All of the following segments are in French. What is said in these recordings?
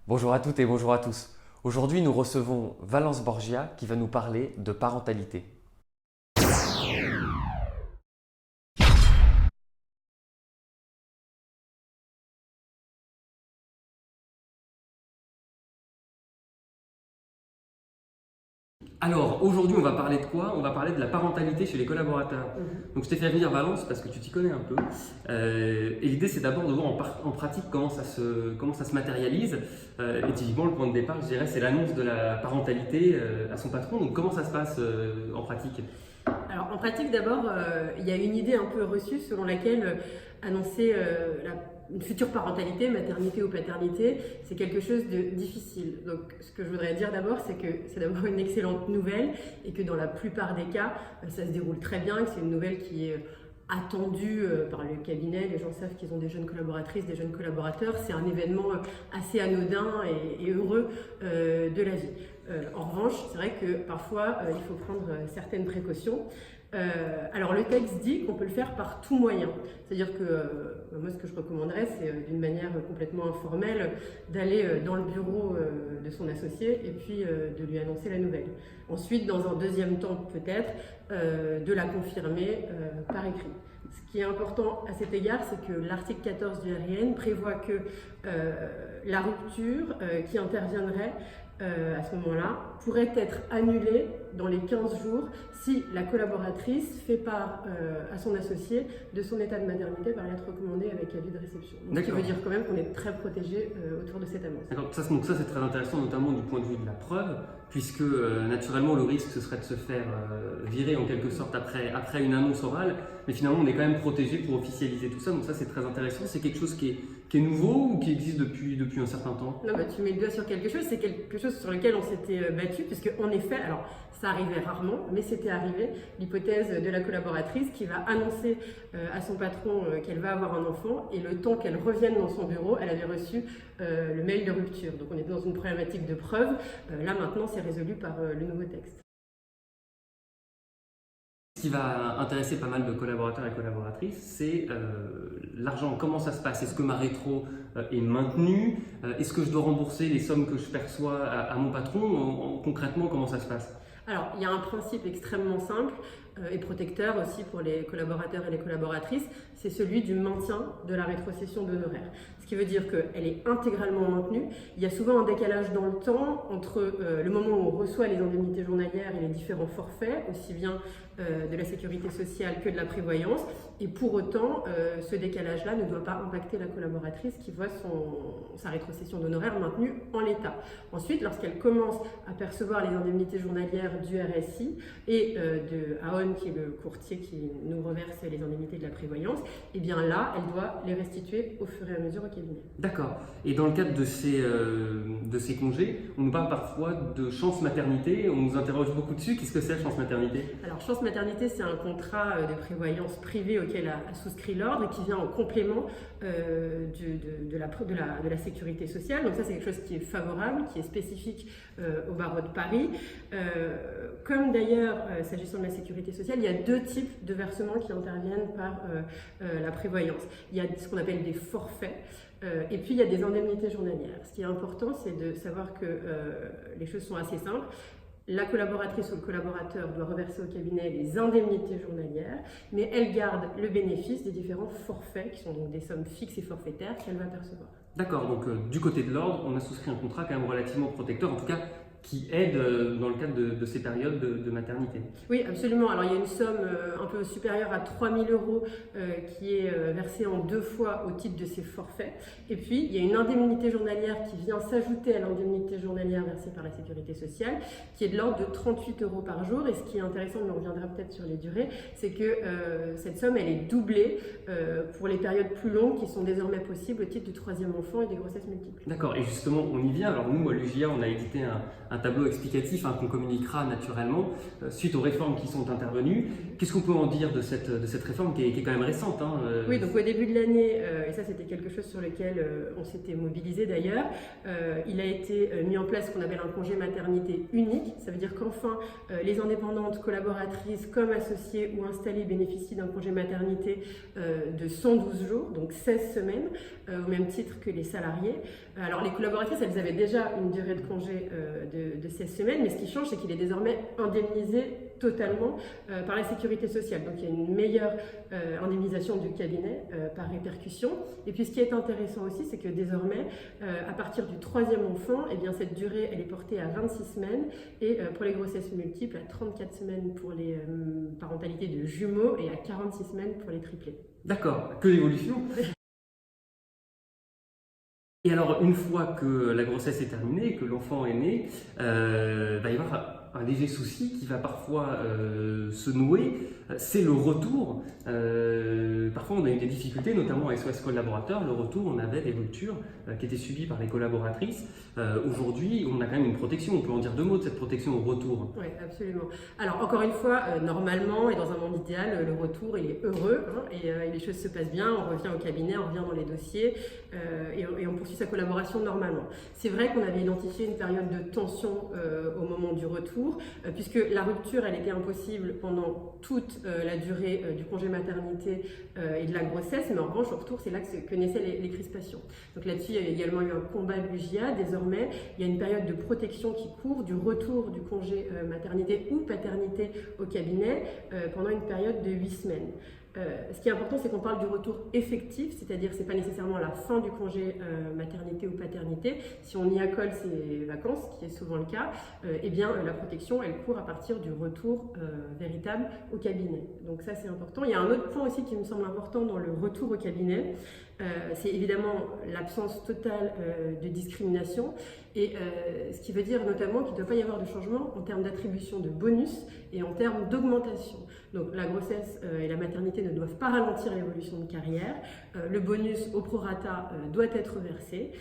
Bonjour à toutes et bonjour à tous. Aujourd'hui, nous recevons Valence Borgia qui va nous parler de parentalité. Alors, aujourd'hui, on va parler de quoi? On va parler de la parentalité chez les collaborateurs. Donc, je t'ai fait venir Valence parce que tu t'y connais un peu. Et l'idée, c'est d'abord de voir en pratique comment ça se matérialise. Et typiquement, le point de départ, je dirais, c'est l'annonce de la parentalité à son patron. Donc, comment ça se passe en pratique? Alors en pratique d'abord, il y a une idée un peu reçue selon laquelle annoncer une future parentalité, maternité ou paternité, c'est quelque chose de difficile. Donc ce que je voudrais dire d'abord, c'est que c'est d'abord une excellente nouvelle et que dans la plupart des cas, ça se déroule très bien, que c'est une nouvelle qui est attendue par le cabinet. Les gens savent qu'ils ont des jeunes collaboratrices, des jeunes collaborateurs. C'est un événement assez anodin et heureux de la vie. En revanche, c'est vrai que parfois, il faut prendre certaines précautions. Alors le texte dit qu'on peut le faire par tout moyen. C'est-à-dire que moi ce que je recommanderais c'est d'une manière complètement informelle d'aller dans le bureau de son associé et puis de lui annoncer la nouvelle. Ensuite, dans un deuxième temps peut-être, de la confirmer par écrit. Ce qui est important à cet égard, c'est que l'article 14 du RIN prévoit que la rupture qui interviendrait à ce moment-là pourrait être annulée dans les 15 jours si la collaboratrice fait part à son associé de son état de maternité par lettre recommandée avec avis de réception. Donc, ce qui veut dire quand même qu'on est très protégé autour de cette annonce. D'accord. Donc ça, c'est très intéressant, notamment du point de vue de la preuve, puisque naturellement, le risque, ce serait de se faire virer en quelque sorte après une annonce orale, mais finalement, on est quand même protégé pour officialiser tout ça. Donc ça, c'est très intéressant. C'est quelque chose qui est nouveau ou qui existe depuis un certain temps? Non, bah, tu mets le doigt sur quelque chose, c'est quelque chose sur lequel on s'était battu, puisque en effet, alors ça arrivait rarement, mais c'était arrivé, l'hypothèse de la collaboratrice qui va annoncer à son patron qu'elle va avoir un enfant, et le temps qu'elle revienne dans son bureau, elle avait reçu le mail de rupture. Donc on était dans une problématique de preuve. Là maintenant, c'est résolu par le nouveau texte. Ce qui va intéresser pas mal de collaborateurs et collaboratrices, c'est l'argent. Comment ça se passe? Est-ce que ma rétro est maintenue? Est-ce que je dois rembourser les sommes que je perçois à mon patron? Concrètement, comment ça se passe? Alors, il y a un principe extrêmement simple et protecteur aussi pour les collaborateurs et les collaboratrices, c'est celui du maintien de la rétrocession d'honoraires. Ce qui veut dire qu'elle est intégralement maintenue. Il y a souvent un décalage dans le temps entre le moment où on reçoit les indemnités journalières et les différents forfaits, aussi bien de la sécurité sociale que de la prévoyance. Et pour autant, ce décalage-là ne doit pas impacter la collaboratrice qui voit sa rétrocession d'honoraires maintenue en l'état. Ensuite, lorsqu'elle commence à percevoir les indemnités journalières du RSI et de AON, qui est le courtier qui nous reverse les indemnités de la prévoyance, et bien là, elle doit les restituer au fur et à mesure au cabinet. D'accord. Et dans le cadre de ces congés, on nous parle parfois de chance maternité, on nous interroge beaucoup dessus. Qu'est-ce que c'est, chance maternité? Alors, chance maternité, c'est un contrat de prévoyance privée auquel a souscrit l'ordre et qui vient en complément de la sécurité sociale. Donc ça, c'est quelque chose qui est favorable, qui est spécifique au barreau de Paris. Comme d'ailleurs, s'agissant de la sécurité sociale, il y a deux types de versements qui interviennent par la prévoyance. Il y a ce qu'on appelle des forfaits. Et puis il y a des indemnités journalières. Ce qui est important, c'est de savoir que les choses sont assez simples. La collaboratrice ou le collaborateur doit reverser au cabinet les indemnités journalières, mais elle garde le bénéfice des différents forfaits, qui sont donc des sommes fixes et forfaitaires qu'elle va percevoir. D'accord, donc du côté de l'ordre, on a souscrit un contrat quand même relativement protecteur, en tout cas qui aide dans le cadre de ces périodes de maternité. Oui, absolument. Alors il y a une somme un peu supérieure à 3 000 € qui est versée en 2 fois au titre de ces forfaits. Et puis il y a une indemnité journalière qui vient s'ajouter à l'indemnité journalière versée par la sécurité sociale, qui est de l'ordre de 38 € par jour. Et ce qui est intéressant, mais on reviendra peut-être sur les durées, c'est que cette somme, elle est doublée pour les périodes plus longues qui sont désormais possibles au titre du troisième enfant et des grossesses multiples. D'accord, et justement, on y vient. Alors nous, à l'UJA, on a édité un un tableau explicatif qu'on communiquera naturellement suite aux réformes qui sont intervenues. Qu'est-ce qu'on peut en dire de cette réforme qui est quand même récente Oui, donc au début de l'année, et ça c'était quelque chose sur lequel on s'était mobilisé d'ailleurs, il a été mis en place ce qu'on appelle un congé maternité unique. Ça veut dire qu'enfin, les indépendantes, collaboratrices comme associées ou installées bénéficient d'un congé maternité de 112 jours, donc 16 semaines, au même titre que les salariés. Alors les collaboratrices, elles avaient déjà une durée de congé de 16 semaines, mais ce qui change, c'est qu'il est désormais indemnisé totalement par la sécurité sociale. Donc il y a une meilleure indemnisation du cabinet par répercussion. Et puis ce qui est intéressant aussi, c'est que désormais, à partir du 3e enfant, eh bien, cette durée elle est portée à 26 semaines et pour les grossesses multiples, à 34 semaines pour les parentalités de jumeaux et à 46 semaines pour les triplés. D'accord, que l'évolution. Et alors, une fois que la grossesse est terminée, que l'enfant est né, va y avoir un léger souci qui va parfois se nouer, c'est le retour. Parfois, on a eu des difficultés, notamment à SOS Collaborateurs. Le retour, on avait des ruptures qui étaient subies par les collaboratrices. Aujourd'hui, on a quand même une protection. On peut en dire 2 mots de cette protection au retour. Oui, absolument. Alors, encore une fois, normalement, et dans un monde idéal, le retour, il est heureux et les choses se passent bien. On revient au cabinet, on revient dans les dossiers et on poursuit sa collaboration normalement. C'est vrai qu'on avait identifié une période de tension au moment du retour, puisque la rupture, elle était impossible pendant toute la durée du congé maternité et de la grossesse, mais en revanche, au retour, c'est là que naissaient les crispations. Donc là-dessus, il y a également eu un combat de l'UJA. Désormais, il y a une période de protection qui court du retour du congé maternité ou paternité au cabinet pendant une période de 8 semaines. Ce qui est important, c'est qu'on parle du retour effectif, c'est-à-dire que ce n'est pas nécessairement la fin du congé maternité ou paternité. Si on y accole ses vacances, ce qui est souvent le cas, eh bien, la protection, elle court à partir du retour véritable au cabinet. Donc ça, c'est important. Il y a un autre point aussi qui me semble important dans le retour au cabinet, c'est évidemment l'absence totale de discrimination. Et ce qui veut dire notamment qu'il ne doit pas y avoir de changement en termes d'attribution de bonus et en termes d'augmentation. Donc la grossesse et la maternité ne doivent pas ralentir l'évolution de carrière. Le bonus au prorata doit être versé.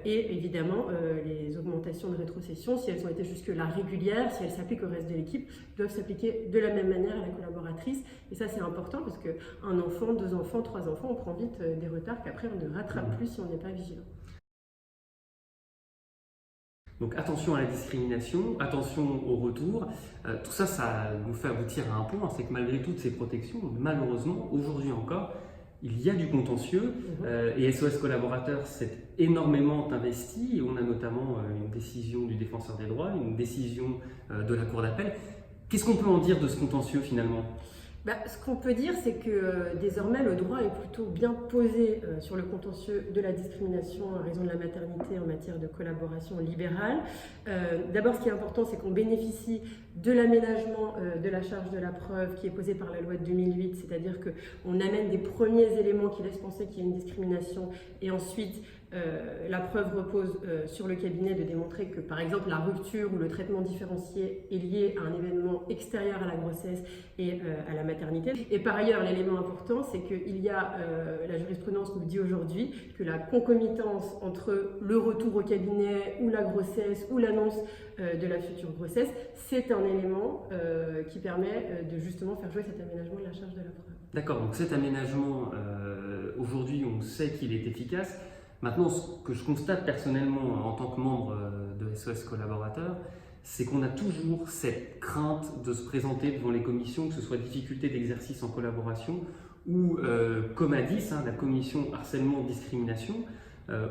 Et évidemment, les augmentations de rétrocession, si elles ont été jusque-là régulières, si elles s'appliquent au reste de l'équipe, doivent s'appliquer de la même manière à la collaboratrice. Et ça, c'est important parce qu'un enfant, 2 enfants, 3 enfants, on prend vite des retards qu'après on ne rattrape plus si on n'est pas vigilant. Donc attention à la discrimination, attention au retour. Tout ça, ça nous fait aboutir à un point, c'est que malgré toutes ces protections, malheureusement, aujourd'hui encore, il y a du contentieux et SOS Collaborateurs s'est énormément investi. On a notamment une décision du défenseur des droits, une décision de la Cour d'appel. Qu'est-ce qu'on peut en dire de ce contentieux finalement ? Ce qu'on peut dire, c'est que désormais, le droit est plutôt bien posé sur le contentieux de la discrimination à raison de la maternité en matière de collaboration libérale. D'abord, ce qui est important, c'est qu'on bénéficie de l'aménagement de la charge de la preuve qui est posée par la loi de 2008, c'est-à-dire qu'on amène des premiers éléments qui laissent penser qu'il y a une discrimination et ensuite la preuve repose sur le cabinet de démontrer que, par exemple, la rupture ou le traitement différencié est lié à un événement extérieur à la grossesse et à la maternité. Et par ailleurs, l'élément important, c'est qu'il y a, la jurisprudence nous dit aujourd'hui, que la concomitance entre le retour au cabinet ou la grossesse ou l'annonce de la future grossesse, c'est un élément qui permet de justement faire jouer cet aménagement de la charge de la preuve. D'accord, donc cet aménagement, aujourd'hui, on sait qu'il est efficace. Maintenant, ce que je constate personnellement en tant que membre de SOS Collaborateurs, c'est qu'on a toujours cette crainte de se présenter devant les commissions, que ce soit difficulté d'exercice en collaboration ou COMADIS, la commission harcèlement-discrimination.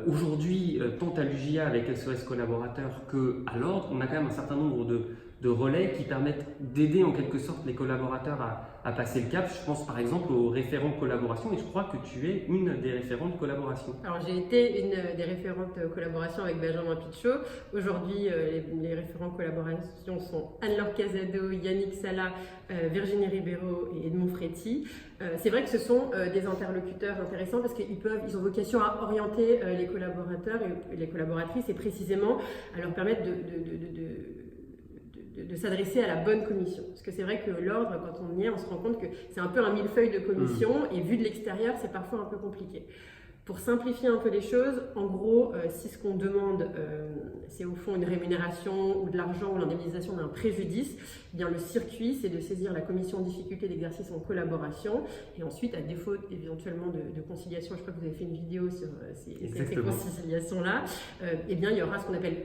Aujourd'hui, tant à l'UJA avec SOS Collaborateurs qu'à l'ordre, on a quand même un certain nombre de relais qui permettent d'aider en quelque sorte les collaborateurs à passer le cap. Je pense par exemple aux référents collaboration et je crois que tu es une des référentes collaboration. Alors j'ai été une des référentes collaboration avec Benjamin Pichot. Aujourd'hui, les référents collaboration sont Anne-Laure Casado, Yannick Sala, Virginie Ribeiro et Edmond Fréty. C'est vrai que ce sont des interlocuteurs intéressants parce qu'ils ont vocation à orienter les collaborateurs et les collaboratrices et précisément à leur permettre de s'adresser à la bonne commission. Parce que c'est vrai que l'ordre, quand on y est, on se rend compte que c'est un peu un millefeuille de commission et vu de l'extérieur, c'est parfois un peu compliqué. Pour simplifier un peu les choses, en gros, si ce qu'on demande c'est au fond une rémunération ou de l'argent ou l'indemnisation d'un préjudice, eh bien le circuit, c'est de saisir la commission en difficulté d'exercice en collaboration et ensuite, à défaut éventuellement de conciliation, je crois que vous avez fait une vidéo sur ces conciliations-là, eh bien il y aura ce qu'on appelle,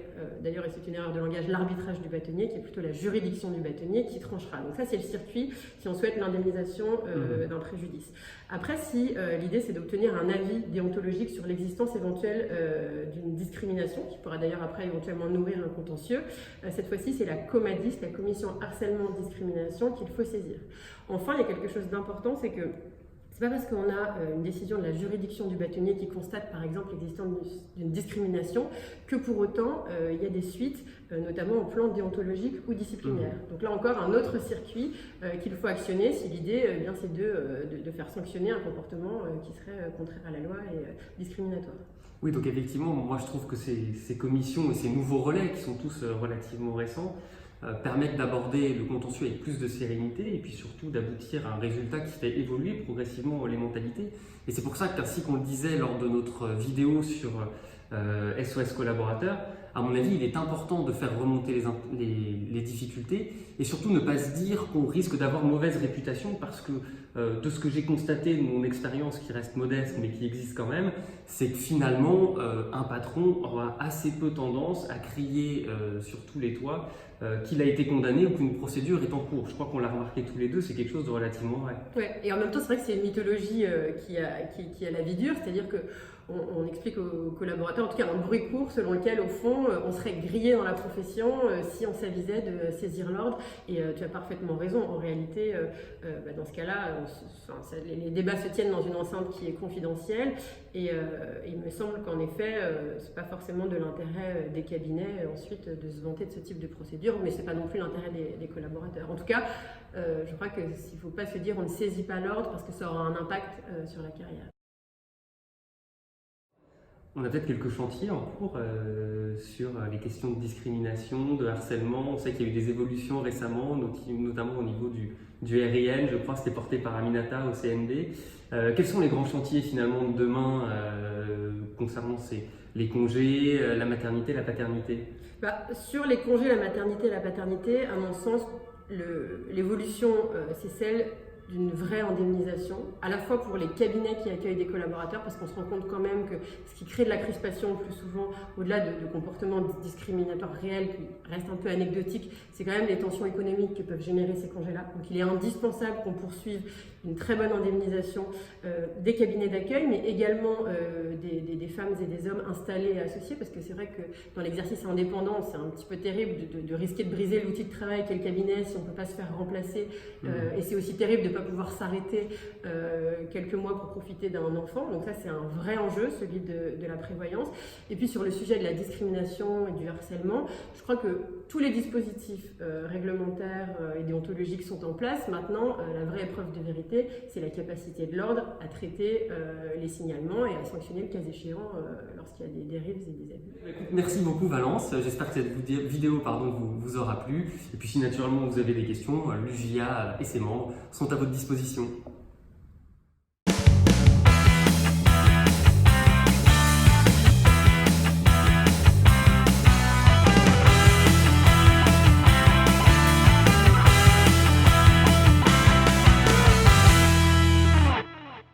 d'ailleurs, et c'est une erreur de langage, l'arbitrage du bâtonnier, qui est plutôt la juridiction du bâtonnier qui tranchera. Donc ça, c'est le circuit si on souhaite l'indemnisation d'un préjudice. Après, si l'idée, c'est d'obtenir un avis déontologique sur l'existence éventuelle d'une discrimination, qui pourra d'ailleurs après éventuellement nourrir un contentieux, cette fois-ci, c'est la COMADIS, la commission harcèlement-discrimination, qu'il faut saisir. Enfin, il y a quelque chose d'important, c'est que c'est pas parce qu'on a une décision de la juridiction du bâtonnier qui constate par exemple l'existence d'une discrimination que pour autant il y a des suites, notamment au plan déontologique ou disciplinaire. Donc là encore un autre circuit qu'il faut actionner si l'idée c'est de faire sanctionner un comportement qui serait contraire à la loi et discriminatoire. Oui, donc effectivement, moi je trouve que ces commissions et ces nouveaux relais qui sont tous relativement récents permettent d'aborder le contentieux avec plus de sérénité et puis surtout d'aboutir à un résultat qui fait évoluer progressivement les mentalités. Et c'est pour ça qu'ainsi qu'on le disait lors de notre vidéo sur SOS collaborateurs, à mon avis, il est important de faire remonter les difficultés et surtout ne pas se dire qu'on risque d'avoir une mauvaise réputation parce que de ce que j'ai constaté de mon expérience qui reste modeste mais qui existe quand même, c'est que finalement un patron aura assez peu tendance à crier sur tous les toits qu'il a été condamné ou qu'une procédure est en cours. Je crois qu'on l'a remarqué tous les deux, c'est quelque chose de relativement vrai. Ouais, et en même temps, c'est vrai que c'est une mythologie qui a la vie dure, c'est-à-dire que on explique aux collaborateurs, en tout cas un bruit court selon lequel au fond on serait grillé dans la profession si on s'avisait de saisir l'ordre. Et tu as parfaitement raison, en réalité dans ce cas-là les débats se tiennent dans une enceinte qui est confidentielle et il me semble qu'en effet c'est pas forcément de l'intérêt des cabinets ensuite de se vanter de ce type de procédure, mais c'est pas non plus l'intérêt des collaborateurs. En tout cas je crois qu'il ne faut pas se dire on ne saisit pas l'ordre parce que ça aura un impact sur la carrière. On a peut-être quelques chantiers en cours sur les questions de discrimination, de harcèlement. On sait qu'il y a eu des évolutions récemment, notamment au niveau du RIN, je crois que c'était porté par Aminata au CND. Quels sont les grands chantiers finalement de demain concernant les congés, la maternité, la paternité? Sur les congés, la maternité et la paternité, à mon sens, l'évolution, c'est celle d'une vraie indemnisation, à la fois pour les cabinets qui accueillent des collaborateurs, parce qu'on se rend compte quand même que ce qui crée de la crispation le plus souvent, au-delà de comportements discriminatoires réels qui restent un peu anecdotiques, c'est quand même les tensions économiques que peuvent générer ces congés-là. Donc il est indispensable qu'on poursuive une très bonne indemnisation des cabinets d'accueil, mais également des femmes et des hommes installés et associés, parce que c'est vrai que dans l'exercice indépendant, c'est un petit peu terrible de risquer de briser l'outil de travail qu'est le cabinet si on ne peut pas se faire remplacer, et c'est aussi terrible de ne pas pouvoir s'arrêter quelques mois pour profiter d'un enfant. Donc ça, c'est un vrai enjeu, celui de la prévoyance. Et puis sur le sujet de la discrimination et du harcèlement, je crois que tous les dispositifs réglementaires et déontologiques sont en place. Maintenant, la vraie épreuve de vérité, c'est la capacité de l'ordre à traiter les signalements et à sanctionner le cas échéant lorsqu'il y a des dérives et des abus. Merci beaucoup Valence, j'espère que cette vidéo vous aura plu. Et puis si naturellement vous avez des questions, l'UJA et ses membres sont à votre disposition.